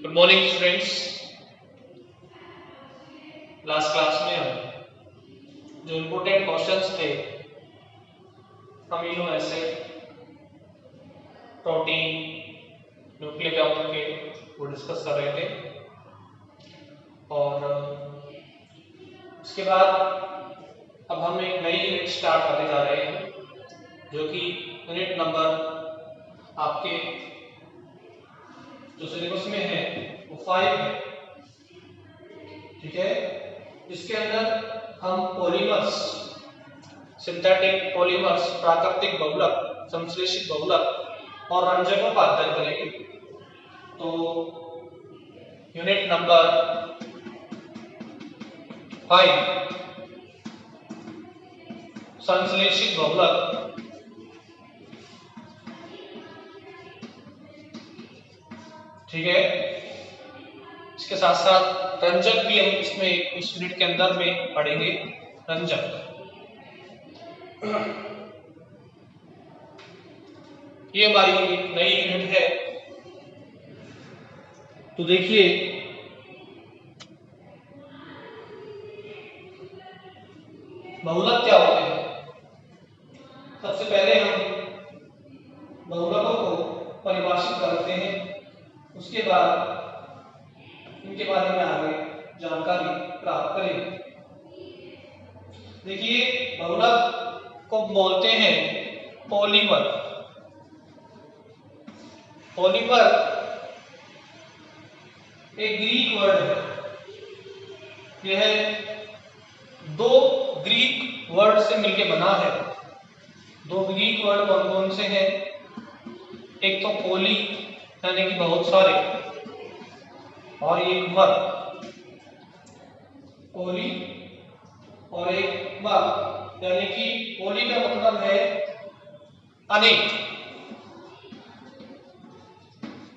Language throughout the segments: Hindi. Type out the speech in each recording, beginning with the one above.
Good morning students. Last class में हम जो इम्पोर्टेंट क्वेश्चंस थे amino acid, protein, nucleic acid के वो डिस्कस कर रहे थे। और उसके बाद अब हम एक नई यूनिट स्टार्ट करने जा रहे हैं जो कि यूनिट नंबर आपके जो सिलेबस में है वो 5 है। ठीक है, इसके अंदर हम पॉलीमर्स, सिंथेटिक पॉलीमर्स, प्राकृतिक बहुलक, संश्लेषित बहुलक और रंजकों का अध्ययन करेंगे। तो यूनिट नंबर 5 संश्लेषित बहुलक, ठीक है। इसके साथ साथ रंजक भी हम इसमें इस यूनिट के अंदर में पढ़ेंगे। रंजक ये हमारी एक नई यूनिट है। तो देखिए बहुलक क्या होते हैं। सबसे पहले हम बहुलकों को परिभाषित करते हैं, उसके बाद इनके बारे में आगे जानकारी प्राप्त करेंगे। देखिए बहुलक को बोलते हैं पॉलीमर। पॉलीमर एक ग्रीक वर्ड है। यह दो ग्रीक वर्ड से मिलकर बना है। दो ग्रीक वर्ड कौन कौन से हैं? एक तो पोली यानी कि बहुत सारे, और एक मर, पोली और एक मर, यानी कि पोली का मतलब है अनेक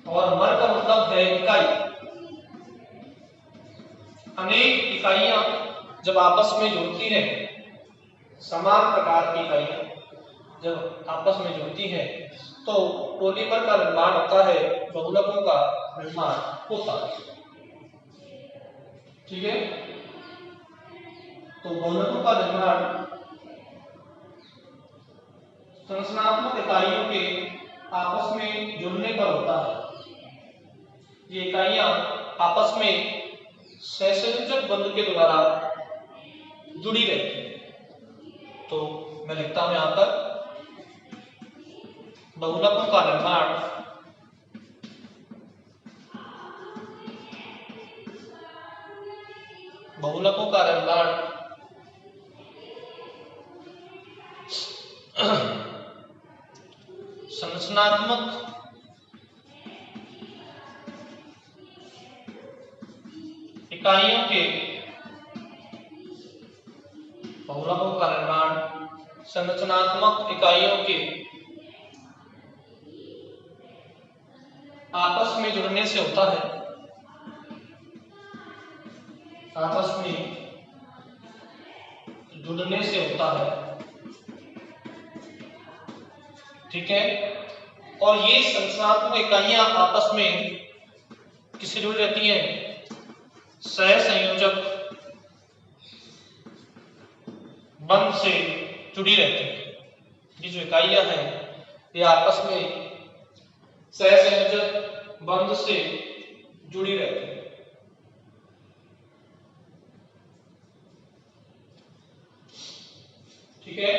और मर का मतलब है इकाई। अनेक इकाइयां जब आपस में जुड़ती हैं, समान प्रकार की इकाइयां जब आपस में जुड़ती हैं तो पॉलीमर का निर्माण होता है, बहुलकों का निर्माण होता है। ठीक है, तो बहुलकों का निर्माण संरचनात्मक इकाइयों के आपस में जुड़ने पर होता है। ये इकाइयां आपस में सहसंयोजक बंध के द्वारा जुड़ी रहती है। तो मैं लिखता हूं यहां पर बहुलकों का निर्माण संरचनात्मक इकाइयों के संरचनात्मक इकाइयों के आपस में जुड़ने से होता है। आपस में जुड़ने से होता है, ठीक है। और ये संरचनात्मक इकाइयां आपस में किससे जुड़ी रहती हैं? सहसंयोजक बंध से जुड़ी रहती है। ये जो इकाइयां हैं ये आपस में सहसंयोजक बंध से जुड़ी रहती है। ठीक है,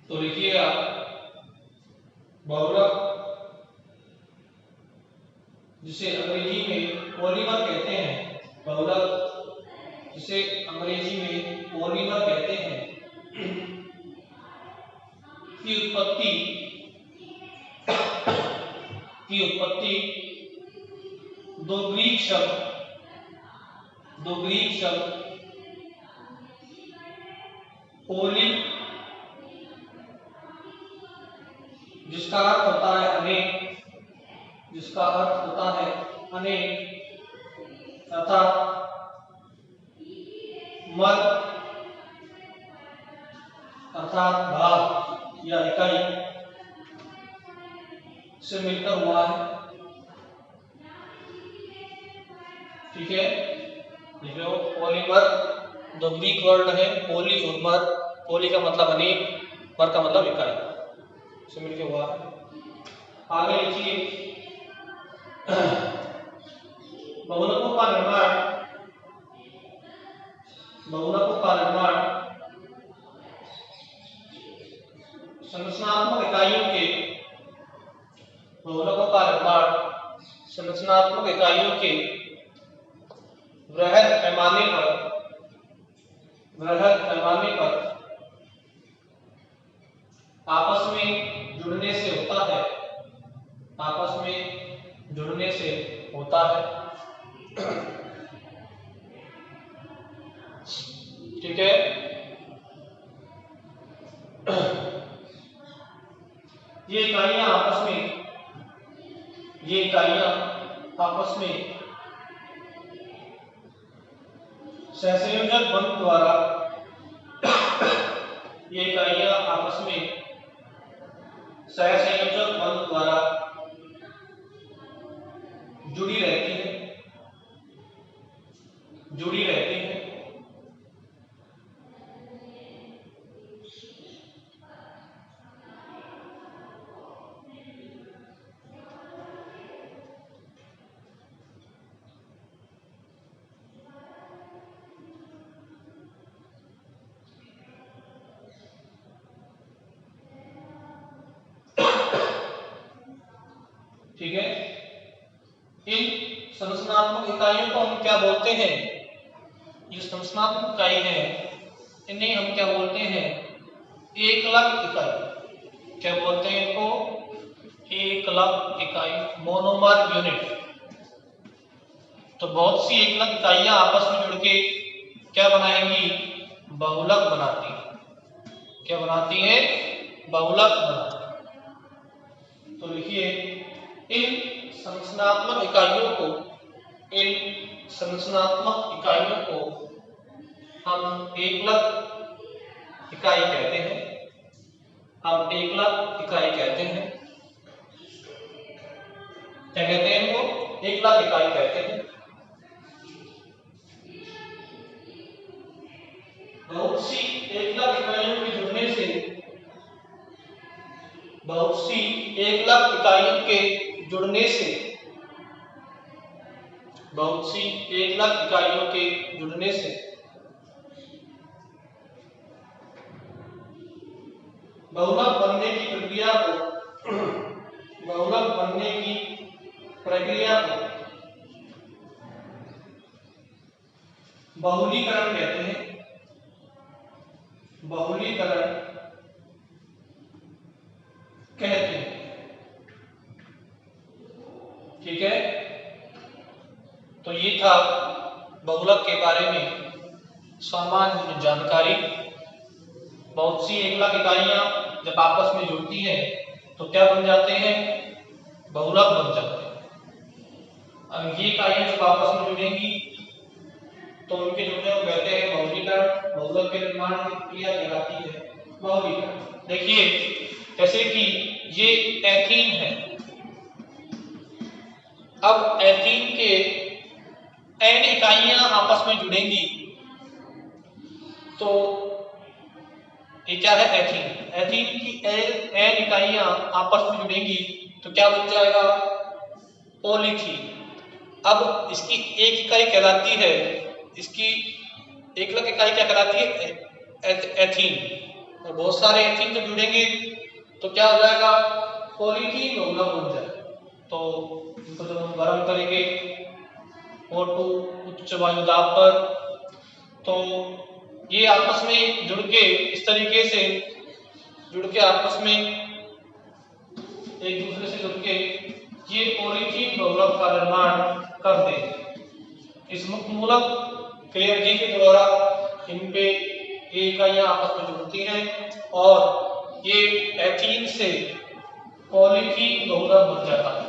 तो लिखिएगा बहुलक जिसे अंग्रेजी में पॉलीमर कहते हैं, बहुलक जिसे अंग्रेजी में पॉलीमर कहते हैं, की उत्पत्ति दो ग्रीक शब्द पोली, जिसका अर्थ होता है अनेक, जिसका अर्थ होता है अनेक, तथा मर अर्थात भाग या इकाई से मिलकर हुआ है। ठीक है, जो पॉलीमर दो ग्रीक वर्ड है पोली और मर। पोली का मतलब अनेक, मर का मतलब इकाई से मिलकर हुआ है। आगे लिखिए, बहुलकों का निर्माण, बहुलकों का निर्माण संरचनात्मक इकाइयों के, बहुलकों का निर्माण संरचनात्मक इकाइयों के वृहद पैमाने पर आपस में जुड़ने से होता है, आपस में जुड़ने से होता है। ठीक है, ये इकाइयां आपस में सहसंयोजक बंध द्वारा, ये इकाइयां आपस में सहसंयोजक बंध द्वारा जुड़ी रहती है, जुड़ी रहती है। ठीक है, इन संरचनात्मक इकाइयों को हम क्या बोलते हैं? ये संरचनात्मक इकाई है, इन्हें हम क्या बोलते हैं? एकलक इकाई। क्या बोलते हैं इनको? एकलक इकाई, मोनोमर यूनिट। तो बहुत सी एकलक इकाइयां आपस में जुड़ के क्या बनाएंगी? बहुलक बनाती है। क्या बनाती है? बहुलक बनाती है। तो लिखिए, इन संरचनात्मक इकाइयों को, इन संरचनात्मक इकाइयों को हम एकलक इकाई कहते हैं। हम एकलक इकाई कहते हैं। क्या कहते हैं इनको? एकलक इकाई कहते हैं। बहुत सी एकलक इकाइयों के जुड़ने से, बहुत सी एकलक इकाइयों के जुड़ने से, बहुत सी एकलक इकाइयों के जुड़ने से बहुलक बनने की प्रक्रिया को, बहुलक बनने की प्रक्रिया को बहुलीकरण कहते हैं। बहुलीकरण कहते हैं। ठीक है, तो ये था बहुलक के बारे में सामान्य जानकारी। बहुत सी एकलक इकाइयां जब आपस में जुड़ती हैं तो क्या बन जाते हैं? बहुलक बन जाते हैं। अब ये इकाइयां जब आपस में जुड़ेंगी तो उनके जुड़ने को कहते हैं बहुलीकरण। बहुलक के निर्माण की प्रक्रिया कहलाती है बहुलीकरण। देखिए, जैसे कि ये एथीन है, अब एथीन के एन इकाइयां आपस में जुड़ेंगी तो ये क्या है? एथीन। एथीन की एन इकाइयां आपस में जुड़ेंगी तो क्या बन जाएगा? पॉलीथीन। अब इसकी एक इकाई कहलाती है, इसकी एकलक इकाई क्या कहलाती है? एथीन। और बहुत सारे एथीन जब जुड़ेंगे तो क्या हो जाएगा? पॉलीथीन बहुलक बन जाएगा। तो इनको जब हम गर्म करेंगे O2 उच्च वायु दाब पर, तो ये आपस में जुड़ के इस तरीके से जुड़ के आपस में एक दूसरे से जुड़ के ये पॉलीथीन बहुलक का निर्माण कर देंगे। इस मुक्त मूलक क्रियाविधि के द्वारा इन पे ये इकाइयां आपस में जुड़ती हैं और ये एथीन से पॉलीथीन बहुलक बन जाता है।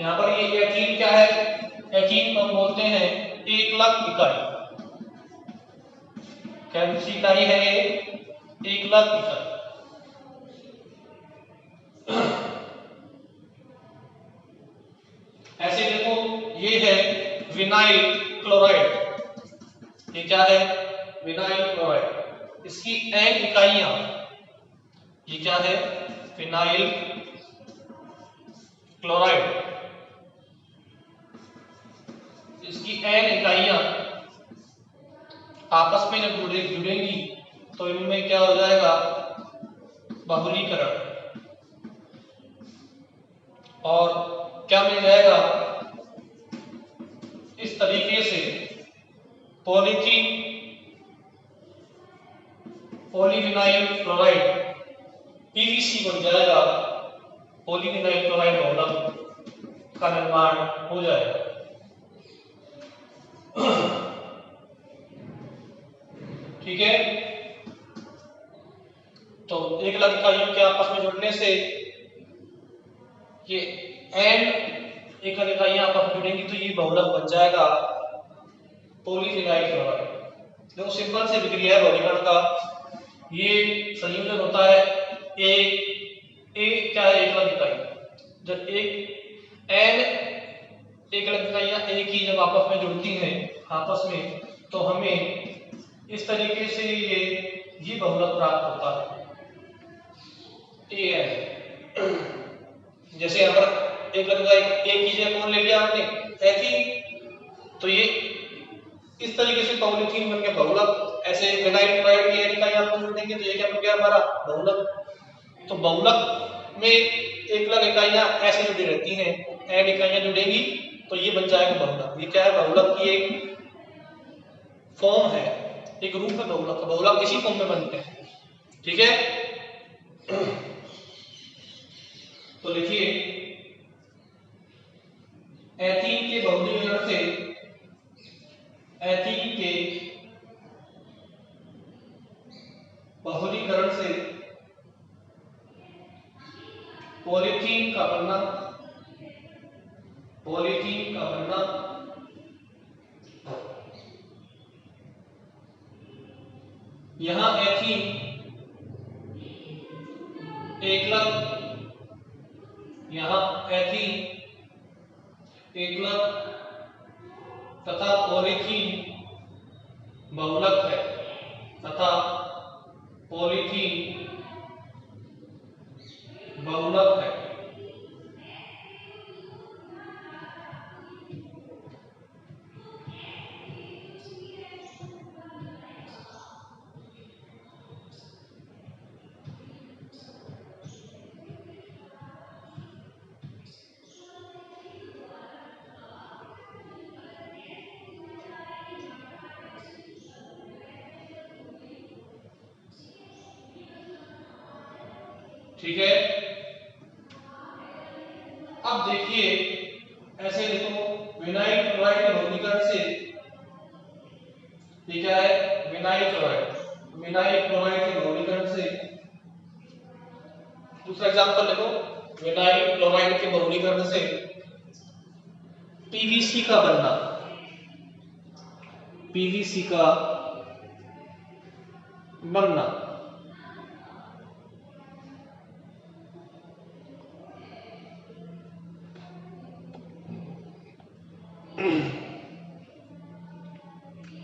यहाँ पर ये एथीन क्या है? एथीन को हम बोलते हैं एकलक इकाई। कौन सी इकाई है ये? एकलक इकाई। ऐसे देखो, ये है विनाइल क्लोराइड। ये क्या है? Vinyl chloride. इसकी एन इकाइयां, ये क्या है? Vinyl chloride. इसकी एन इकाइयां आपस में जब जुड़ेंगी तो इनमें क्या हो जाएगा? बहुलीकरण। और क्या मिल जाएगा? इस तरीके से पॉलीथीन पॉलीविनाइल क्लोराइड पीवीसी बन जाएगा। पॉलीविनाइल क्लोराइड बहुलक का निर्माण हो जाएगा। ठीक है, तो एकलक इकाइयों के आपस में जुड़ने से ये एन एकलक इकाइयां आपस में जुड़ेंगी तो ये बहुलक बन जाएगा पॉलीविनाइल क्लोराइड। देखो सिंपल से विक्रिया है बहुलीकरण का। ये संयोजन होता है क्या है? एकलक इकाई। जब एक एन एकलक इकाइयां एक ही जब आपस में जुड़ती हैं आपस में, तो हमें इस तरीके से ये बहुलक प्राप्त होता है। जैसे यहाँ पर एक की जगह कौन ले लिया हमने? एथीन। तो ये इस तरीके से पॉलीथीन बन गया बहुलक। ऐसे विनाइल क्लोराइड की एन इकाई आपको मिल देंगे तो ये क्या बन गया हमारा? बहुलक। तो बहुलक में एकलक इकाइयां ऐसे जुड़ी रहती हैं, एन इकाइयां जुड़ेंगी तो ये बन जाएगा बहुलक। ये क्या है? बहुलक की एक फॉर्म है, एक रूप है बहुलक। बहुलक इसी फॉर्म में बनते हैं। ठीक है, तो लिखिए एथीन के बहुलीकरण से पॉलीथीन का बनना यहां एथीन एकलक तथा पॉलीथीन बहुलक है ठीक है। अब देखिए, ऐसे देखो विनाइल क्लोराइड के बहुलीकरण से ये क्या है? विनाइल क्लोराइड के बहुलीकरण से दूसरा एग्जांपल देखो, विनाइल क्लोराइड के बहुलीकरण से पीवीसी का बनना।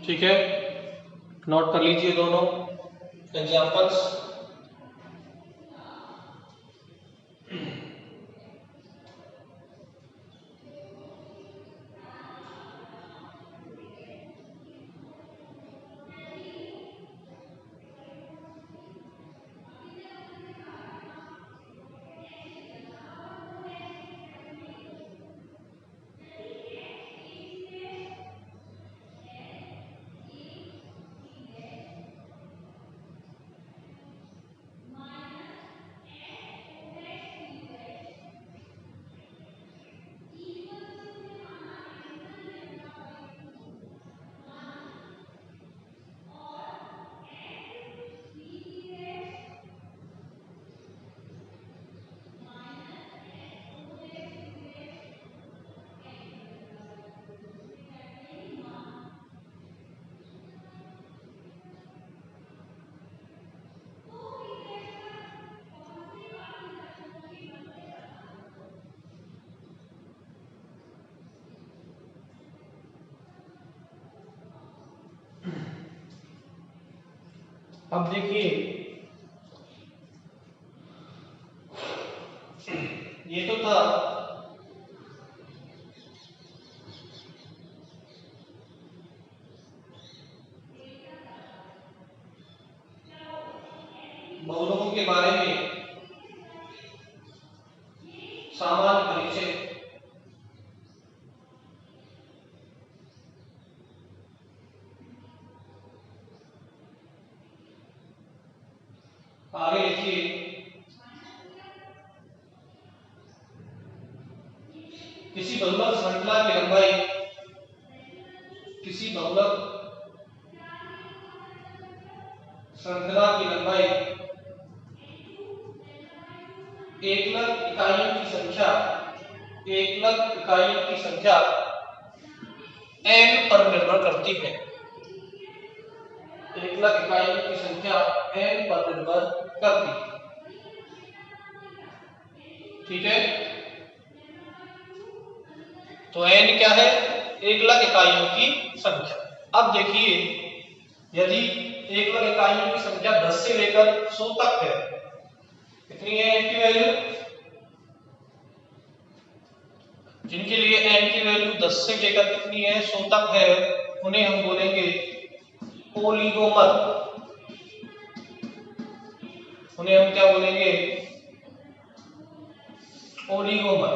ठीक है, नोट कर लीजिए दोनों एग्जांपल्स। अब देखिए ये तो था बहुलकों के बारे में सामान्य परिचय। आगे लिखिए किसी बहुलक श्रृंखला की लंबाई किसी बहुलक श्रृंखला की लंबाई एकलक इकाइयों की संख्या एकलक इकाइयों की संख्या n पर निर्भर करती है। एकलक इकाइयों की संख्या n पर निर्भर करती है। ठीक है, तो n क्या है? एकलक इकाइयों की संख्या। अब देखिए यदि एकलक इकाइयों की संख्या 10 से लेकर 100 तक है, कितनी है n की वैल्यू? जिनके लिए n की वैल्यू 10 से लेकर कितनी है 100 तक है, उन्हें हम बोलेंगे ओलिगोमर। उन्हें हम क्या बोलेंगे? ओलिगोमर।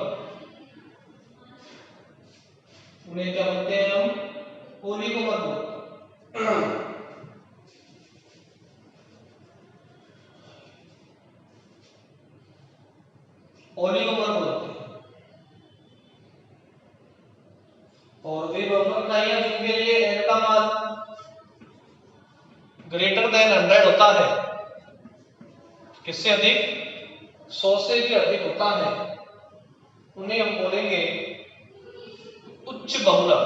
उन्हें क्या बोलते हैं हम? ओलिगोमर बोलते हैं। ओलिगोमर बोलते हैं। और वे बहुलक इकाइयां जिनके लिए n का मान ग्रेटर देन 100 होता है, किससे अधिक? 100 से भी अधिक होता है, उन्हें हम बोलेंगे उच्च बहुलक।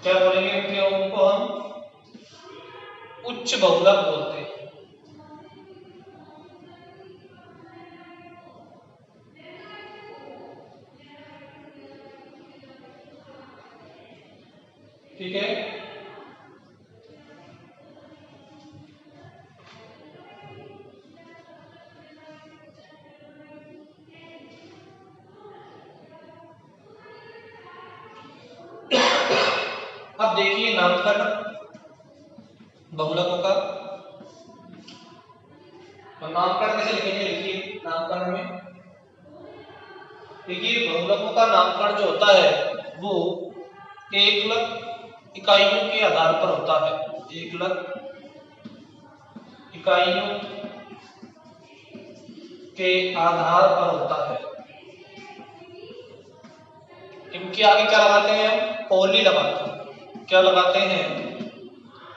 क्या बोलेंगे उनको? हम उच्च बहुलक बोलते हैं। ठीक है, अब देखिए नामकरण बहुलकों का। तो नामकरण कैसे लिखेंगे? लिखिए नामकरण में देखिए बहुलकों का नामकरण जो होता है वो एकलक इकाइयों के आधार पर होता है। एकलक इकाइयों के आधार पर होता है। इनके आगे क्या लगाते हैं? हम पॉली लगाते हैं। क्या लगाते हैं?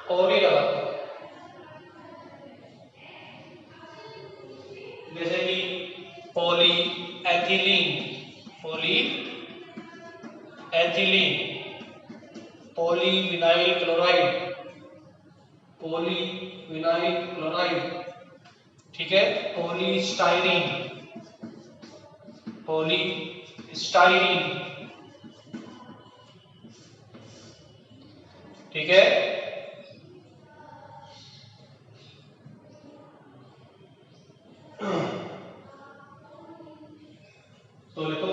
पॉली लगाते हैं। जैसे कि poly ethylene, poly ethylene, poly vinyl chloride, poly vinyl chloride. ठीक है, पॉली स्टाइरीन, पॉली स्टाइरीन। ठीक है, तो लिखो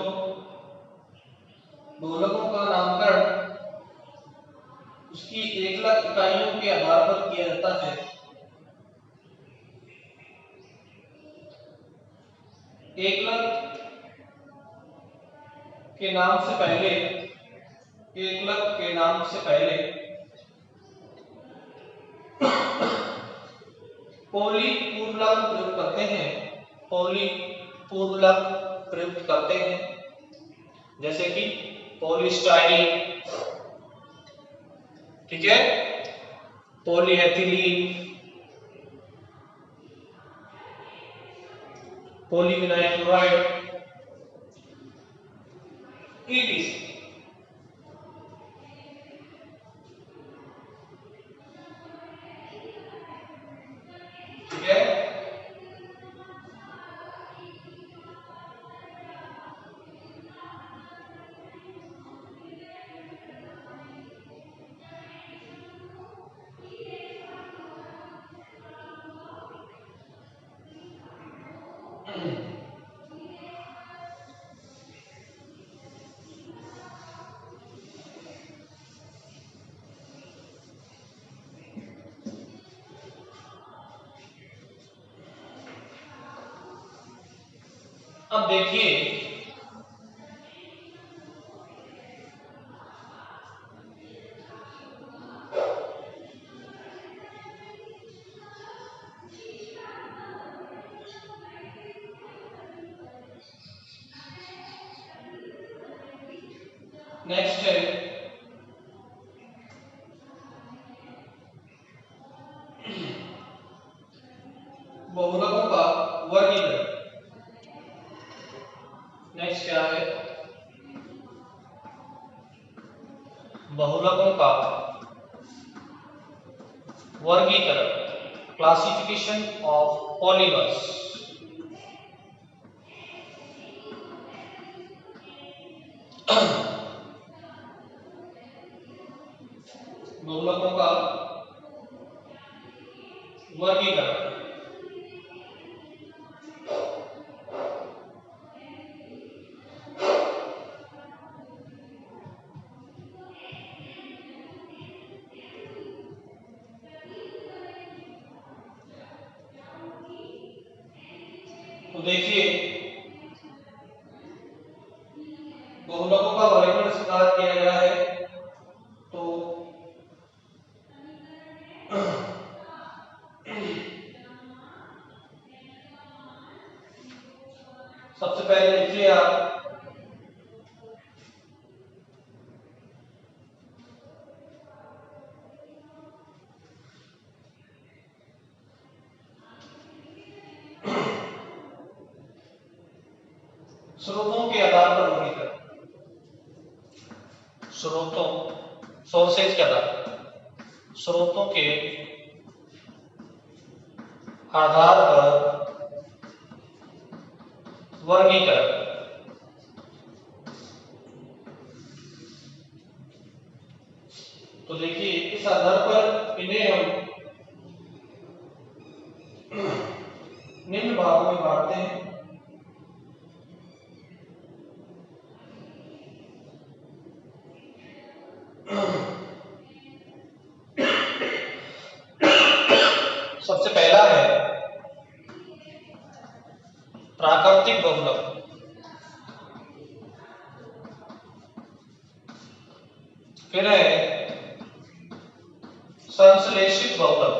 बहुलकों का नामकरण उसकी एकलक इकाइयों के आधार पर किया जाता है। एकलक के नाम से पहले, एकलक के नाम से पहले पॉली पूर्वलक प्रयुक्त करते हैं। पॉली पूर्वलक प्रयुक्त करते हैं, जैसे कि पॉलीस्टाइरीन, ठीक है, पॉलीएथिलीन, पॉलीविनाइल क्लोराइड, ईटीसी। ठीक है, अब देखिए नेक्स्ट है बहुलकों का वर्गीकरण। नेक्स्ट क्या है? बहुलकों का वर्गीकरण, क्लासिफिकेशन ऑफ पॉलीमर्स। बहुलकों का वर्गीकरण। तो देखिए बहुलकों का वर्गीकरण इस प्रकार किया गया है। तो सबसे पहले लिखिए आप स्रोतों के आधार पर वर्गीकरण। स्रोतों, सोर्सेज के आधार पर, स्रोतों के आधार पर वर्गीकरण। तो देखिए इस आधार पर इन्हें हम निम्न भागों में बांटते हैं। सबसे पहला है प्राकृतिक बहुलक, फिर है संश्लेषित बहुलक,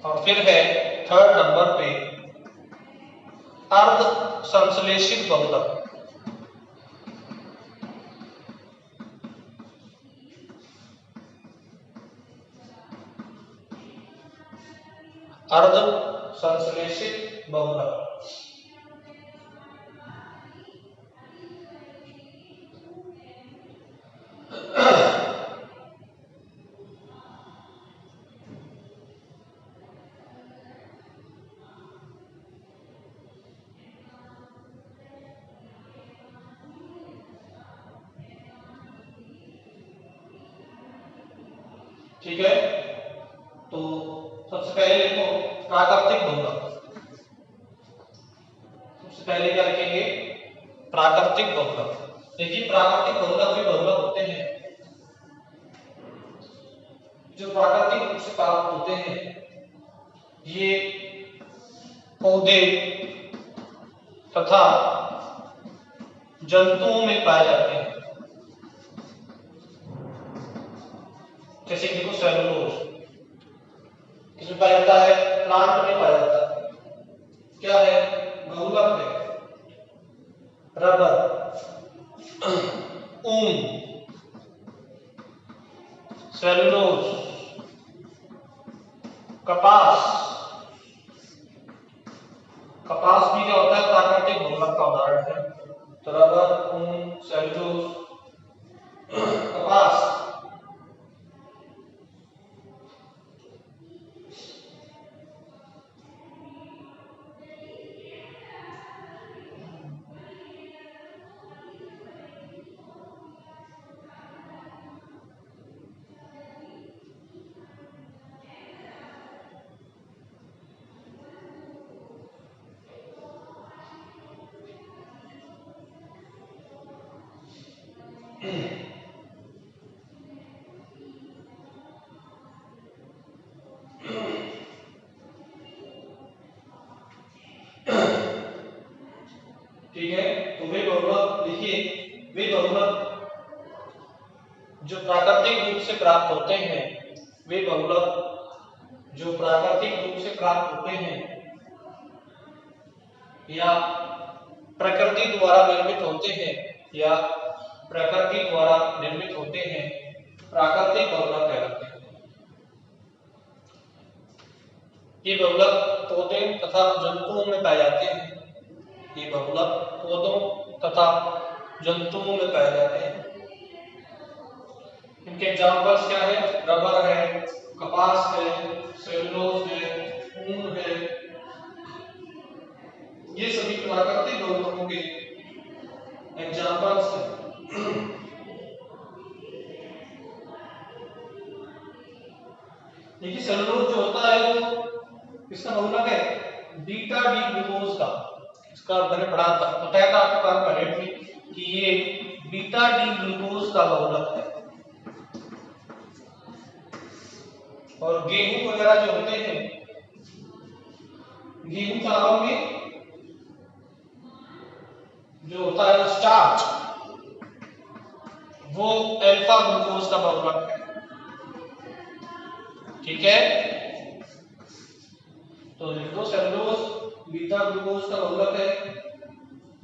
और फिर है थर्ड नंबर पे अर्ध संश्लेषित बहुलक। अर्ध संश्लेषित बहुलक। ठीक है, तो सबसे पहले लिखो प्राकृतिक बहुलक। सबसे पहले क्या लिखेंगे? प्राकृतिक बहुलक। देखिए प्राकृतिक बहुलक भी बहुलक होते हैं जो प्राकृतिक रूप से प्राप्त होते हैं। ये पौधे तथा जंतुओं में पाए जाते हैं। जैसे कि देखो सेलुलोज किसमें पाया जाता है? प्लांट में पाया जाता है। क्या है? बहुलक है। रबर, ऊन, सेलुलोज, कपास। कपास भी क्या होता है? प्राकृतिक बहुलक का उदाहरण है। तो रबर, ऊन, सेलुलोज, कपास। ठीक है। तो वे बहुलक लिखिए, वे बहुलक जो प्राकृतिक रूप से प्राप्त होते हैं, वे बहुलक जो प्राकृतिक रूप से प्राप्त होते हैं या प्रकृति द्वारा निर्मित होते हैं या प्रकृति द्वारा निर्मित होते हैं, प्राकृतिक बहुलक कहलाते हैं। ये बहुलक पौधे तथा जंतुओं में पाए जाते हैं। ये बहुलक पौधों तथा जंतुओं में पाए जाते हैं। इनके एग्जाम्पल्स क्या है? रबर है, कपास है, सेलुलोज है, ऊन है। ये सभी प्राकृतिक बहुलकों के एग्जाम्पल्स हैं। देखिए सेलुलोज जो होता है वो किसका बहुलक है? बीटा डी ग्लूकोज का। इसका मैंने पढ़ा था, बताया था आपको कार्बोहाइड्रेट में कि ये बीटा डी ग्लूकोज का बहुलक है। और गेहूं वगैरह जो होते हैं, गेहूं चावल में जो होता है स्टार्च, वो अल्फा ग्लूकोज का बहुलक है। ठीक है, तो लिखो सेलुलोज बीटा ग्लूकोज का बहुलक है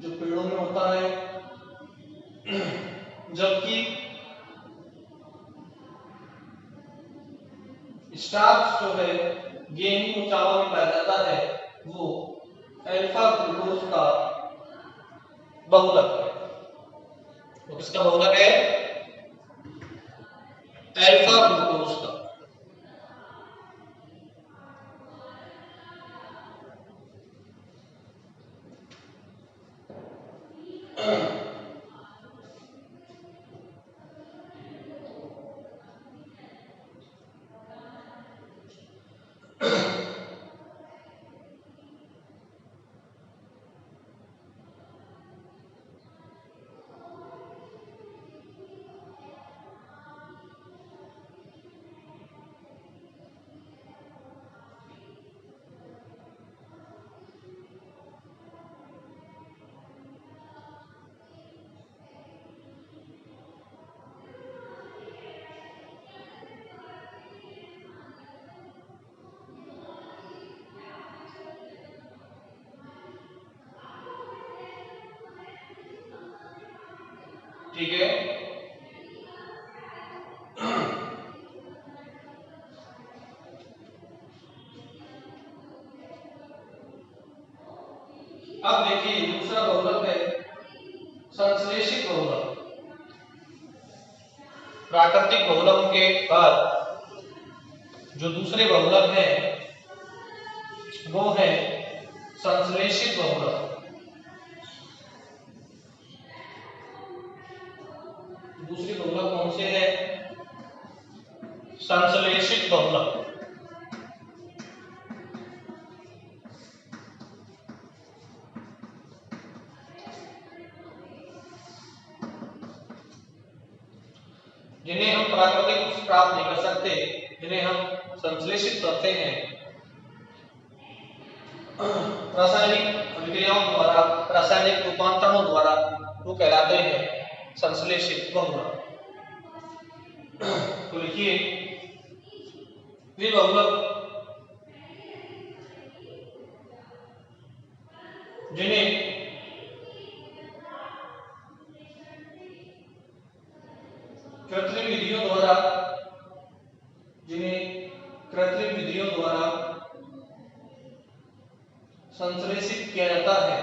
जो पेड़ों में होता है, जबकि स्टार्च जो है गेहूं चावल में पाया जाता है, वो अल्फा ग्लूकोज का बहुलक है। तो किसका बहुलक है? अल्फा ग्लूकोज का। ठीक है, अब देखिए दूसरा बहुलक है संश्लेषित बहुलक। प्राकृतिक बहुलक के बाद जो दूसरे बहुलक हैं वो है संश्लेषित बहुलक। दूसरी बहुलक कौन से है? संश्लेषित बहुलक। जिन्हें हम प्राकृतिक रूप से प्राप्त नहीं कर सकते, जिन्हें हम संश्लेषित करते हैं रासायनिक अभिक्रियाओं द्वारा, रासायनिक रूपांतरणों द्वारा, वो कहलाते हैं संश्लेषित बहुलक। तो लिखिए वे बहुलक जिन्हें कृत्रिम विधियों द्वारा, संश्लेषित किया जाता है,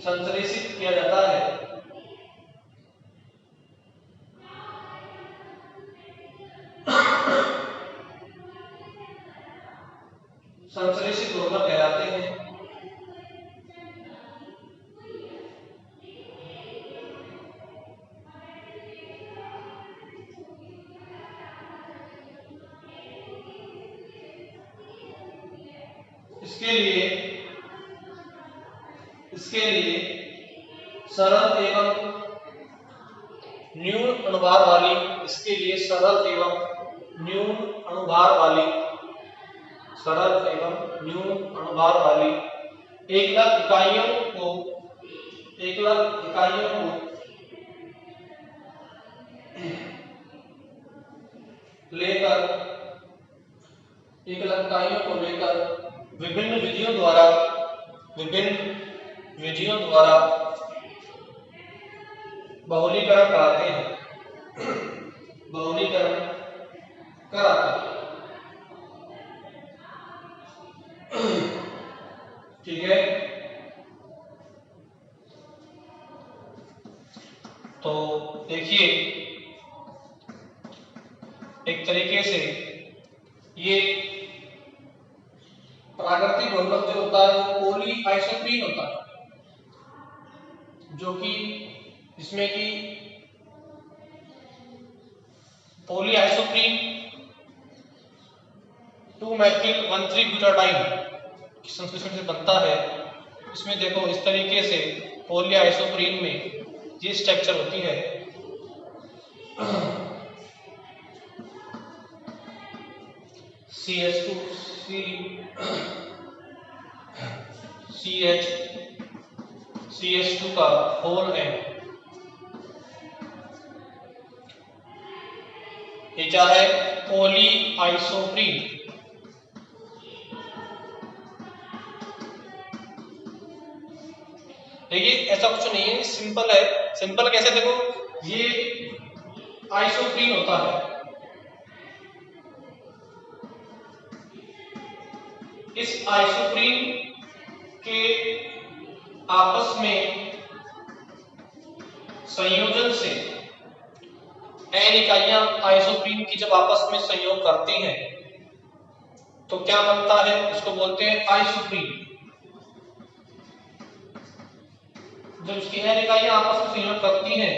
संश्लेषित किया जाता है, संश्लेषित बहुलक कहलाते हैं। इसके लिए सरल एवं न्यून अनुभार वाली, इसके लिए सरल एवं न्यून अनुभार वाली, सरल एवं न्यून अनुभार वाली 1,00,000 इकाइयों को 1,00,000 इकाइयों को लेकर 1,00,000 इकाइयों को लेकर विभिन्न विधियों द्वारा बहुलीकरण कराते हैं बहुलीकरण कराते हैं। ठीक है, तो देखिए एक तरीके से ये प्राकृतिक बहुलक जो होता है वो पॉली आइसोप्रीन होता है, जो कि इसमें कि पॉली आइसोप्रीन 2-मेथिल-1,3-ब्यूटाडाइन की संश्लेषण से बनता है। इसमें देखो इस तरीके से पॉली आइसोप्रीन में ये स्ट्रक्चर होती है। CH2 का होल एन, ये क्या है? Poly isoprene. देखिए ऐसा कुछ नहीं है, सिंपल है। सिंपल कैसे? देखो ये आइसोप्रीन होता है, इस आइसोप्रीन के आपस में संयोजन से एन इकाइयां आइसोप्रीन की जब आपस में संयोग करती हैं तो क्या बनता है? इसको बोलते हैं आइसोप्रीन। जब इसकी एन इकाइयां आपस में संयोग करती हैं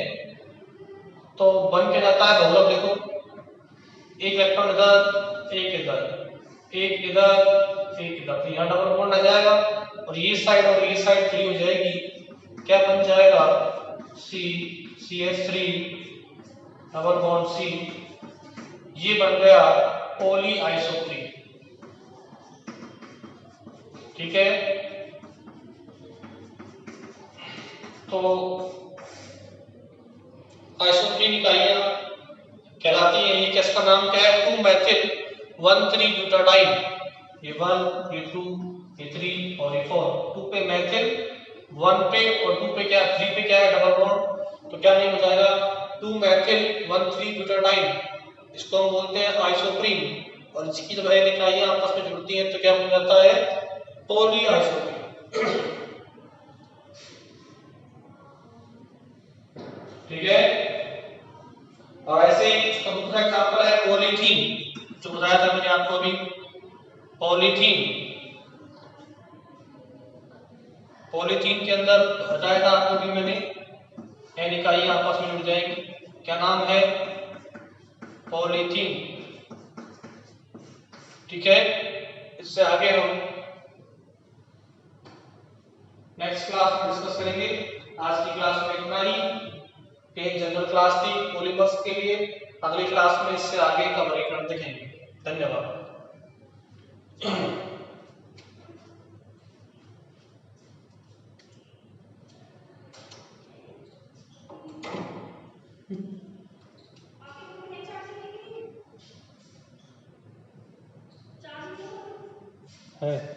तो बन के जाता है बहुलक। देखो एक इलेक्ट्रॉन इधर, एक इधर, एक इधर, एक इधर, तो यहाँ डबल बॉन्ड आ जाएगा और ये साइड फ्री हो जाएगी। क्या बन जाएगा? CH3 डबल बॉन्ड C, ये बन गया पॉली आइसोप्रीन। ठीक है, तो आइसोप्रीन इकाइयां कहलाती हैं। ये किसका नाम क्या है? 2-मेथिल-1,3-ब्यूटाडाइन। ये 1, ये 2, ये 3 और ये 4। 2 पे मेथिल, 1 पे और 2 पे क्या, 3 पे क्या है? Double bond. तो क्या नहीं हो जाएगा? 2-मेथिल-1,3-ब्यूटाडाइन। इसको हम बोलते हैं आइसोप्रीन। और इसकी जब एन इकाइयां आपस में जुड़ती हैं तो क्या बन जाता है? Poly isoprene. ठीक है, और ऐसे ही इसका दूसरा एग्जांपल है पॉलीथीन, जो बताया था मैंने आपको अभी। पॉलीथीन के अंदर बताया था आपको भी मैंने, एन इकाइयां आपस में जुड़ जाएंगी। क्या नाम है? पॉलीथीन। ठीक है, इससे आगे हम नेक्स्ट क्लास में डिस्कस करेंगे। आज की क्लास में इतना ही। एक जनरल क्लास थी पॉलीमर्स के लिए। अगली क्लास में इससे आगे का वर्गीकरण देखेंगे। धन्यवाद। है